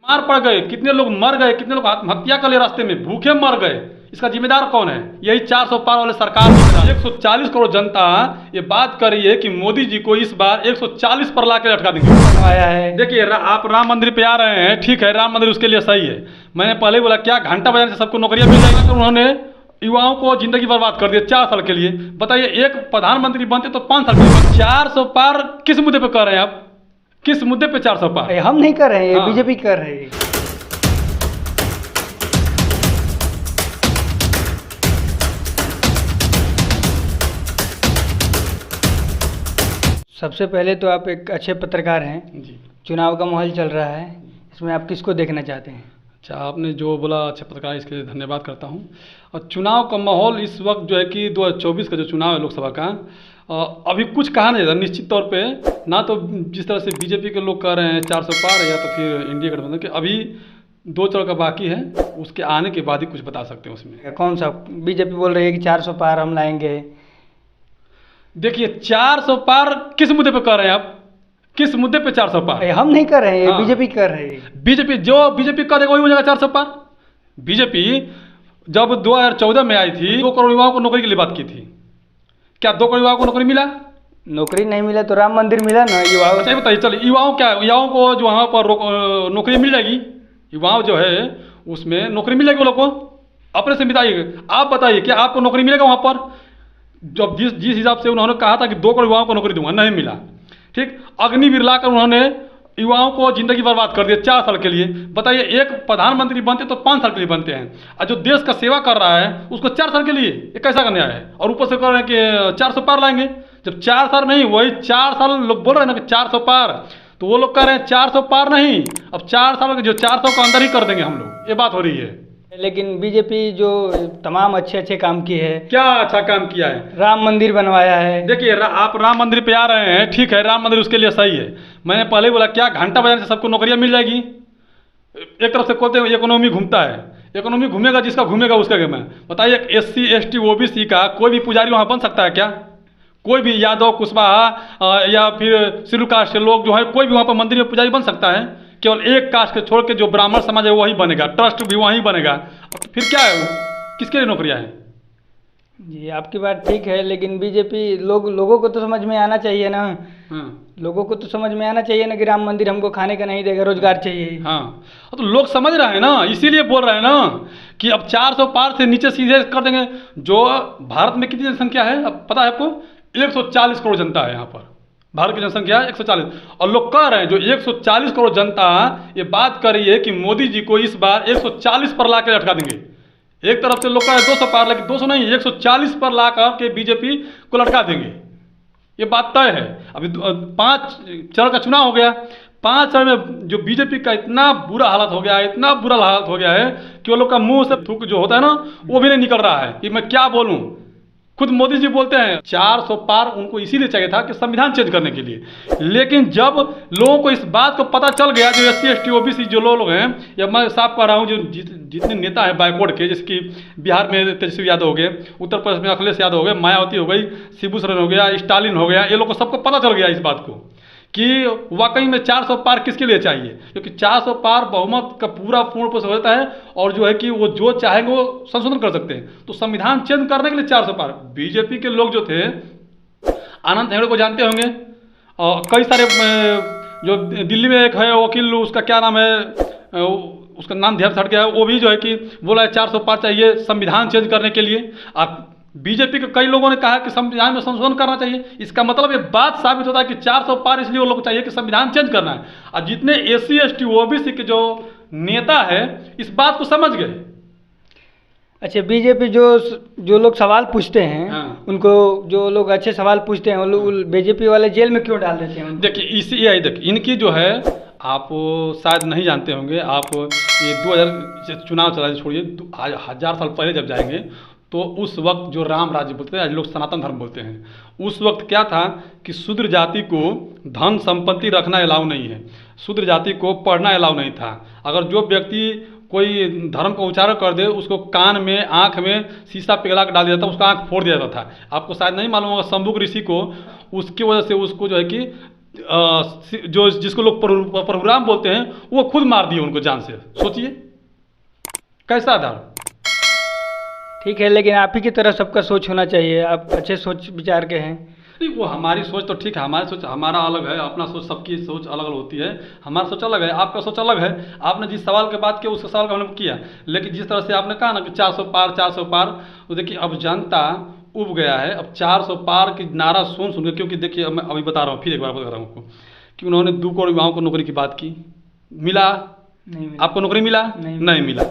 मार पड़ गए, कितने लोग मर गए, कितने लोग आत्महत्या कर लिए, रास्ते में भूखे मर गए। इसका जिम्मेदार कौन है? यही 400 पार वाले सरकार। 140 करोड़ जनता ये बात कर रही है कि मोदी जी को इस बार 140 पर ला के लटका देंगे। आया है। देखिए आप राम मंदिर पे आ रहे हैं, ठीक है, राम मंदिर उसके लिए सही है। मैंने पहले बोला क्या घंटा बजाने से सबको नौकरियां मिल जाएगी? तो उन्होंने युवाओं को जिंदगी बर्बाद कर दिया 4 साल के लिए। बताइए, एक प्रधानमंत्री बनते तो 5 साल के लिए। 400 पार किस मुद्दे पे कर रहे हैं आप? किस मुद्दे पे 400 पार? हम नहीं कर रहे हैं, हाँ। बीजेपी कर रही है। सबसे पहले तो आप एक अच्छे पत्रकार हैं जी। चुनाव का माहौल चल रहा है, इसमें आप किसको देखना चाहते हैं? अच्छा, आपने जो बोला अच्छे पत्रकार, इसके लिए धन्यवाद करता हूँ। और चुनाव का माहौल इस वक्त जो है कि 2024 का जो चुनाव है लोकसभा का, अभी कुछ कहा नहीं जाता निश्चित तौर पे। ना तो जिस तरह से बीजेपी के लोग कह रहे हैं 400 पार, या तो फिर इंडिया गठबंधन के अभी 2 चरण का बाकी है, उसके आने के बाद ही कुछ बता सकते हैं उसमें। कौन सा? बीजेपी बोल रही है कि 400 पार हम लाएंगे। देखिए 400 पार किस मुद्दे पे कर रहे हैं आप? किस मुद्दे पे 400 पार? हम नहीं कर रहे हैं, हाँ। बीजेपी कर रही है। बीजेपी जो बीजेपी कर देगा वही हो जाएगा 400 पार। बीजेपी जब 2014 में आई थी 2 करोड़ युवाओं को नौकरी के लिए बात की थी। क्या 2 करोड़ युवाओं को नौकरी मिला? नौकरी नहीं मिला तो राम मंदिर मिला ना युवाओं। अच्छा बताइए, चलिए युवाओं को जो वहाँ पर नौकरी मिल जाएगी, युवाओं जो है उसमें नौकरी मिल जाएगी वो लोग को? अपने से बताइए, आप बताइए कि आपको नौकरी मिलेगा वहाँ पर? जब जिस हिसाब से उन्होंने कहा था कि 2 करोड़ युवाओं को नौकरी दूंगा, नहीं मिला। ठीक, अग्निवीर लाकर उन्होंने युवाओं को जिंदगी बर्बाद कर दिया 4 साल के लिए। बताइए, एक प्रधानमंत्री बनते तो 5 साल के लिए बनते हैं, और जो देश का सेवा कर रहा है उसको 4 साल के लिए, ये कैसा का न्याय है? और ऊपर से कह रहे हैं कि 400 पार लाएंगे, जब 4 साल नहीं, वही 4 साल लोग बोल रहे हैं ना कि 400 पार, तो वो लोग कह रहे हैं 400 पार नहीं, अब 4 साल के जो 400 को अंदर ही कर देंगे हम लोग, ये बात हो रही है। लेकिन बीजेपी जो तमाम अच्छे अच्छे काम किए है। क्या अच्छा काम किया है? राम मंदिर बनवाया है। देखिए आप राम मंदिर पे आ रहे हैं, ठीक है, राम मंदिर उसके लिए सही है। मैंने पहले बोला क्या घंटा बजाने से सबको नौकरियां मिल जाएगी? एक तरफ से कहते हैं इकोनॉमी घूमता है, इकोनॉमी घूमेगा जिसका घूमेगा उसका गेम है। बताइए, SC ST OBC का कोई भी पुजारी वहाँ बन सकता है क्या? कोई भी यादव कुशवाहा या फिर शेड्यूल कास्ट के लोग जो है, कोई भी वहाँ पर मंदिर में पुजारी बन सकता है? केवल एक कास्ट के छोड़ के जो ब्राह्मण समाज है वही बनेगा, ट्रस्ट भी वहीं बनेगा। फिर क्या है वो? किसके लिए नौकरियाँ हैं? जी आपकी बात ठीक है, लेकिन बीजेपी लोगों को तो समझ में आना चाहिए ना। हाँ। लोगों को तो समझ में आना चाहिए ना कि राम मंदिर हमको खाने का नहीं देगा, रोजगार चाहिए। हाँ, तो लोग समझ रहे हैं ना, इसीलिए बोल रहे हैं ना कि अब 400 पार से नीचे सीधे कर देंगे। जो भारत में कितनी जनसंख्या है अब पता है आपको? 140 करोड़ जनता है यहाँ पर, भारत की जनसंख्या 140। और लोग कह रहे हैं जो 140 करोड़ जनता ये बात कर रही है कि मोदी जी को इस बार 140 पर ला के लटका देंगे। एक तरफ से लोग कह रहे हैं 200 पार, लेकिन 200 नहीं, 140 पर ला के बीजेपी को लटका देंगे, ये बात तय है। अभी 5 चरण का चुनाव हो गया, 5 चरण में जो बीजेपी का इतना बुरा हालत हो गया है, इतना बुरा हालत हो गया है कि वो लोग का मुंह से थूक जो होता है ना, वो भी नहीं निकल रहा है कि मैं क्या बोलूँ। खुद मोदी जी बोलते हैं 400 पार उनको इसीलिए चाहिए था कि संविधान चेंज करने के लिए। लेकिन जब लोगों को इस बात को पता चल गया, जो SC ST OBC जो लोग हैं, या मैं साफ कह रहा हूँ, जो जितने नेता हैं बैकवर्ड के, जैसे कि बिहार में तेजस्वी यादव हो गए, उत्तर प्रदेश में अखिलेश यादव हो गए, मायावती हो गई, शिबू सोरेन हो गया, स्टालिन हो गया, ये लोग को सबको पता चल गया इस बात को कि वाकई में 400 पार किसके लिए चाहिए। क्योंकि 400 पार बहुमत का पूरा पूर्ण रूप से होता है, और जो है कि वो जो चाहेंगे वो संशोधन कर सकते हैं। तो संविधान चेंज करने के लिए 400 पार। बीजेपी के लोग जो थे, आनंद हेगड़े को जानते होंगे, और कई सारे जो दिल्ली में एक है वकील, उसका क्या नाम है, उसका नाम ध्यान से हट गया है, वो भी जो है कि बोला है 400 पार चाहिए संविधान चेंज करने के लिए। बीजेपी के कई लोगों ने कहा कि संविधान में संशोधन करना चाहिए। इसका मतलब ये बात साबित होता है कि 400 पार इसलिए वो लोग चाहिए कि संविधान चेंज करना है। और जितने SC ST OBC के जो नेता है इस बात को समझ गए। अच्छा, बीजेपी जो लोग सवाल पूछते हैं, हाँ। उनको जो लोग अच्छे सवाल पूछते हैं वो लोग बीजेपी वाले जेल में क्यों डाल देते हैं? देखिए देखिए इनकी जो है, आप शायद नहीं जानते होंगे, आप ये 2000 चुनाव चला छोड़िए, 1000 साल पहले जब जाएंगे तो उस वक्त जो राम राज्य बोलते हैं, आज लोग सनातन धर्म बोलते हैं, उस वक्त क्या था कि शूद्र जाति को धन संपत्ति रखना अलाउ नहीं है, शूद्र जाति को पढ़ना अलाउ नहीं था। अगर जो व्यक्ति कोई धर्म का उच्चारण कर दे, उसको कान में आँख में शीशा पिघला कर डाल दिया था, उसका आँख फोड़ दिया जाता था। आपको शायद नहीं मालूम होगा, शंभुक ऋषि को उसकी वजह से उसको जो है कि जो जिसको लोग प्रोग्राम बोलते हैं वो खुद मार दिए उनको जान से। सोचिए कैसा आधार। ठीक है, लेकिन आप ही की तरह सबका सोच होना चाहिए, आप अच्छे सोच विचार के हैं। नहीं, वो हमारी सोच तो ठीक है, हमारी सोच हमारा अलग है, अपना सोच सबकी सोच अलग अलग होती है। हमारा सोच अलग है, आपका सोच अलग है। आपने जिस सवाल की बात की उस सवाल का हमने किया, लेकिन जिस तरह से आपने कहा ना कि 400 पार 400 पार, तो देखिए अब जनता उब गया है। अब 400 पार की नारा सुन के, क्योंकि देखिए मैं अभी बता रहा हूँ, फिर एक बार बता रहा हूँ आपको कि उन्होंने 2 करोड़ युवाओं को नौकरी की बात की, मिला? नहीं मिला। आपको नौकरी मिला? नहीं मिला।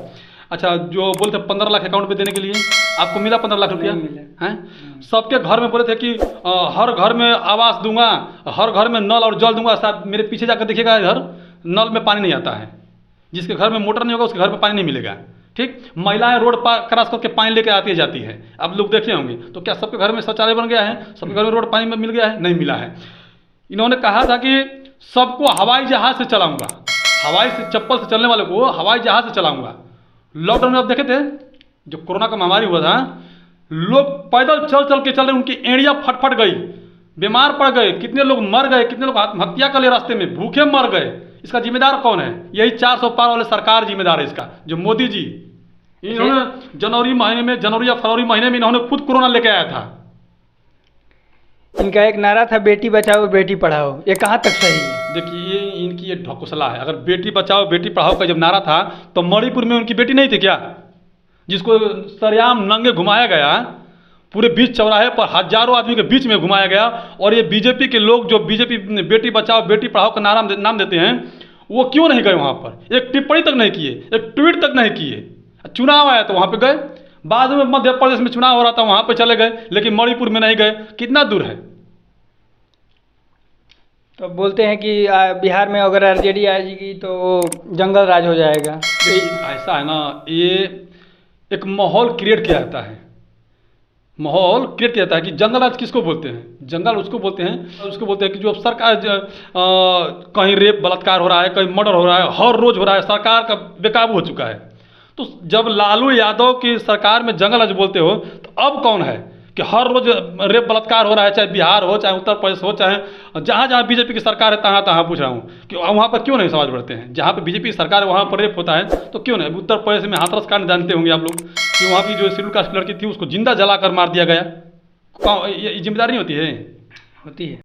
अच्छा, जो बोलते 15 लाख अकाउंट पे देने के लिए, आपको मिला 15 लाख रुपया? नहीं मिला। हैं? सबके घर में बोले थे कि हर घर में आवास दूंगा, हर घर में नल और जल दूंगा। साथ मेरे पीछे जाकर देखिएगा, इधर नल में पानी नहीं आता है। जिसके घर में मोटर नहीं होगा उसके घर में पानी नहीं मिलेगा। ठीक, महिलाएं रोड पार क्रॉस करके पानी लेके आती जाती है, आप लोग देखे होंगे। तो क्या सबके घर में शौचालय बन गया है? सबके घर में रोड पानी में मिल गया है? नहीं मिला है। इन्होंने कहा था कि सबको हवाई जहाज से चलाऊंगा, हवाई से चप्पल से चलने वाले को हवाई जहाज से चलाऊंगा। लॉकडाउन में आप देखे थे, जो कोरोना का महामारी हुआ था, लोग पैदल चल चल के चल रहे, उनकी एड़ियाँ फट गई, बीमार पड़ गए, कितने लोग मर गए, कितने लोग आत्महत्या कर लिए रास्ते में, भूखे मर गए। इसका जिम्मेदार कौन है? यही 400 पार वाले सरकार जिम्मेदार है इसका, जो मोदी जी। इन्होंने जनवरी या फरवरी महीने में इन्होंने खुद कोरोना लेके आया था। इनका एक नारा था बेटी बचाओ बेटी पढ़ाओ, ये कहाँ तक सही है? देखिए इनकी ये ढकोसला है। अगर बेटी बचाओ बेटी पढ़ाओ का जब नारा था तो मणिपुर में उनकी बेटी नहीं थी क्या, जिसको सरेआम नंगे घुमाया गया, पूरे बीच चौराहे पर हजारों आदमी के बीच में घुमाया गया। और ये बीजेपी के लोग जो बीजेपी बेटी बचाओ बेटी पढ़ाओ का नाम देते हैं, वो क्यों नहीं गए वहाँ पर? एक टिप्पणी तक नहीं किए, एक ट्वीट तक नहीं किए। चुनाव आया तो वहाँ पे गए, बाद में मध्य प्रदेश में चुनाव हो रहा था वहाँ पे चले गए, लेकिन मणिपुर में नहीं गए। कितना दूर है? तो बोलते हैं कि बिहार में अगर आरजेडी आ जाएगी तो जंगल राज हो जाएगा। ऐसा है ना, ये एक माहौल क्रिएट किया जाता है, माहौल क्रिएट किया जाता है कि जंगल राज किसको बोलते हैं? जंगल उसको बोलते हैं कि जो अब सरकार कहीं रेप बलात्कार हो रहा है, कहीं मर्डर हो रहा है, हर रोज हो रहा है, सरकार का बेकाबू हो चुका है। तो जब लालू यादव की सरकार में जंगल राज बोलते हो, तो अब कौन है कि हर रोज रेप बलात्कार हो रहा है, चाहे बिहार हो, चाहे उत्तर प्रदेश हो, चाहे जहाँ जहाँ बीजेपी की सरकार है तहाँ तहाँ पूछ रहा हूँ कि वहाँ पर क्यों नहीं समाज बढ़ते हैं? जहाँ पे बीजेपी की सरकार है वहाँ पर रेप होता है तो क्यों नहीं? उत्तर प्रदेश में हाथरस कांड जानते होंगे आप लोग कि वहाँ की जो शेड्यूल कास्ट लड़की थी उसको जिंदा जलाकर मार दिया गया। ये जिम्मेदारी नहीं होती है? होती है।